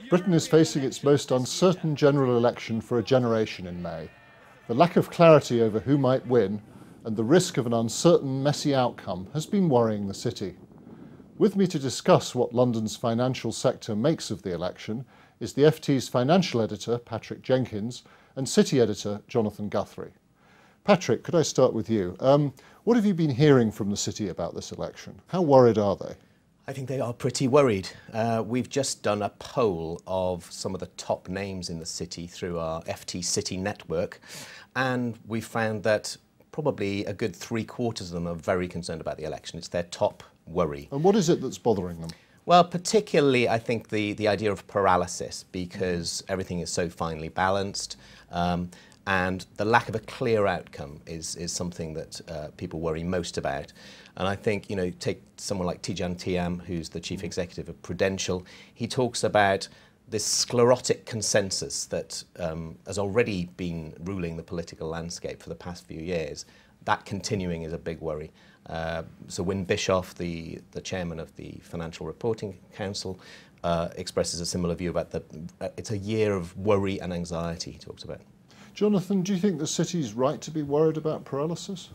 Britain is facing its most uncertain general election for a generation in May. The lack of clarity over who might win and the risk of an uncertain, messy outcome has been worrying the city. With me to discuss what London's financial sector makes of the election is the FT's financial editor, Patrick Jenkins, and city editor, Jonathan Guthrie. Patrick, could I start with you? What have you been hearing from the city about this election? How worried are they? I think they are pretty worried. We've just done a poll of some of the top names in the city through our FT City network, and we found that probably a good 3/4 of them are very concerned about the election. It's their top worry. And what is it that's bothering them? Well, particularly I think the idea of paralysis, because everything is so finely balanced, and the lack of a clear outcome is something that people worry most about. And I think, you know, take someone like Tidjane Thiam, who's the chief executive of Prudential. He talks about this sclerotic consensus that has already been ruling the political landscape for the past few years. That continuing is a big worry. So when Bischoff, the chairman of the Financial Reporting Council, expresses a similar view about it's a year of worry and anxiety, he talks about. Jonathan, do you think the city's right to be worried about paralysis?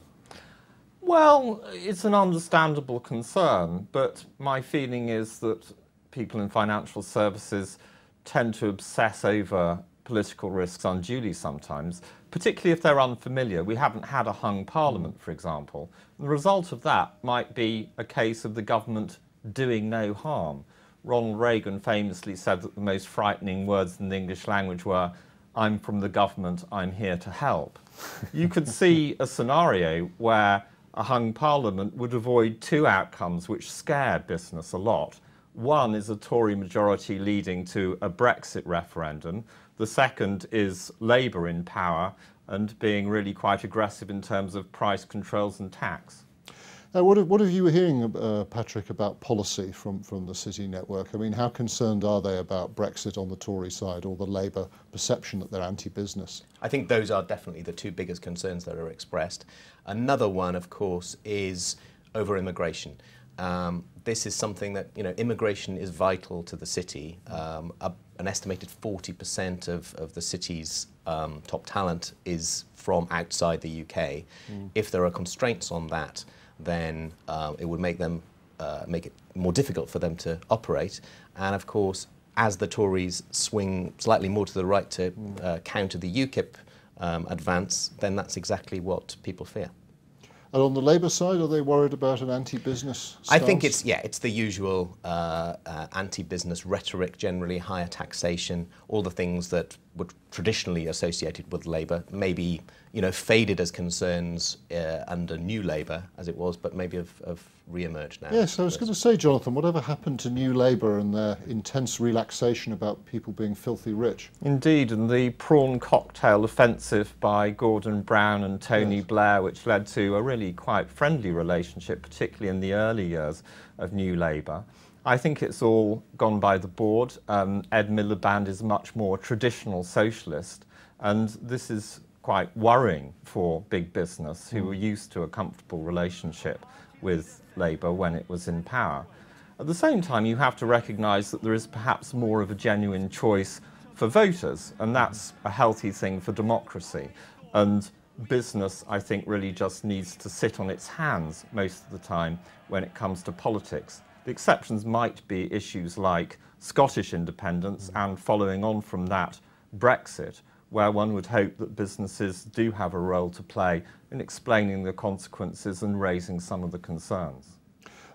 Well, it's an understandable concern, but my feeling is that people in financial services tend to obsess over political risks unduly sometimes, particularly if they're unfamiliar. We haven't had a hung parliament, for example. And the result of that might be a case of the government doing no harm. Ronald Reagan famously said that the most frightening words in the English language were, "I'm from the government, I'm here to help." You could see a scenario where a hung parliament would avoid two outcomes which scare business a lot. One is a Tory majority leading to a Brexit referendum. The second is Labour in power and being really quite aggressive in terms of price controls and tax. What have you been hearing, Patrick, about policy from the city network? I mean, how concerned are they about Brexit on the Tory side or the Labour perception that they're anti-business? I think those are definitely the two biggest concerns that are expressed. Another one, of course, is over immigration. This is something that, you know, immigration is vital to the city. An estimated 40% of the city's top talent is from outside the UK. If there are constraints on that, then it would make it more difficult for them to operate. And of course, as the Tories swing slightly more to the right to counter the UKIP advance, then that's exactly what people fear. And on the Labour side, are they worried about an anti-business stance? I think it's the usual anti-business rhetoric, generally higher taxation, all the things that were traditionally associated with Labour, maybe, you know, faded as concerns under New Labour as it was, but maybe have re-emerged now. Yes, I was going to say, Jonathan, whatever happened to New Labour and their intense relaxation about people being filthy rich? Indeed, and the prawn cocktail offensive by Gordon Brown and Tony Blair, which led to a really quite friendly relationship, particularly in the early years of New Labour. I think it's all gone by the board. Ed Miliband is much more traditional socialist, and this is quite worrying for big business who were used to a comfortable relationship with Labour when it was in power. At the same time, you have to recognise that there is perhaps more of a genuine choice for voters, and that's a healthy thing for democracy. And business, I think, really just needs to sit on its hands most of the time when it comes to politics. The exceptions might be issues like Scottish independence and, following on from that, Brexit, where one would hope that businesses do have a role to play in explaining the consequences and raising some of the concerns.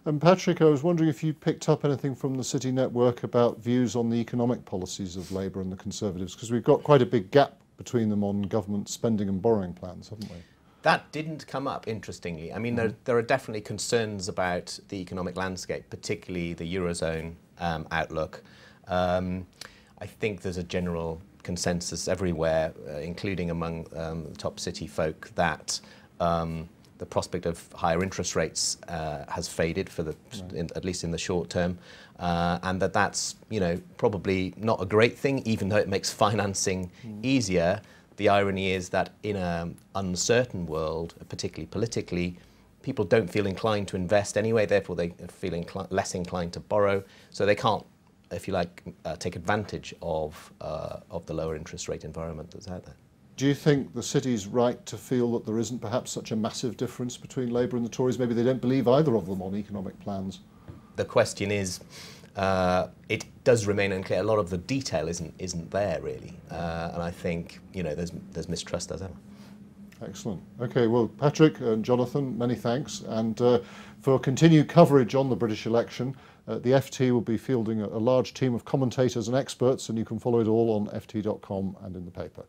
And Patrick, I was wondering if you picked up anything from the city network about views on the economic policies of Labour and the Conservatives, because we've got quite a big gap between them on government spending and borrowing plans, haven't we? That didn't come up, interestingly. I mean, there are definitely concerns about the economic landscape, particularly the Eurozone outlook. I think there's a general consensus everywhere, including among the top city folk, that the prospect of higher interest rates has faded for at least in the short term, and that's, you know, probably not a great thing, even though it makes financing easier. The irony is that in an uncertain world, particularly politically, people don't feel inclined to invest anyway, therefore they feel less inclined to borrow, so they can't if you like, take advantage of the lower interest rate environment that's out there. Do you think the city's right to feel that there isn't perhaps such a massive difference between Labour and the Tories? Maybe they don't believe either of them on economic plans. The question is, it does remain unclear. A lot of the detail isn't there really, and I think there's mistrust as ever. Excellent. Okay, well, Patrick and Jonathan, many thanks. And for continued coverage on the British election, the FT will be fielding a large team of commentators and experts, and you can follow it all on ft.com and in the paper.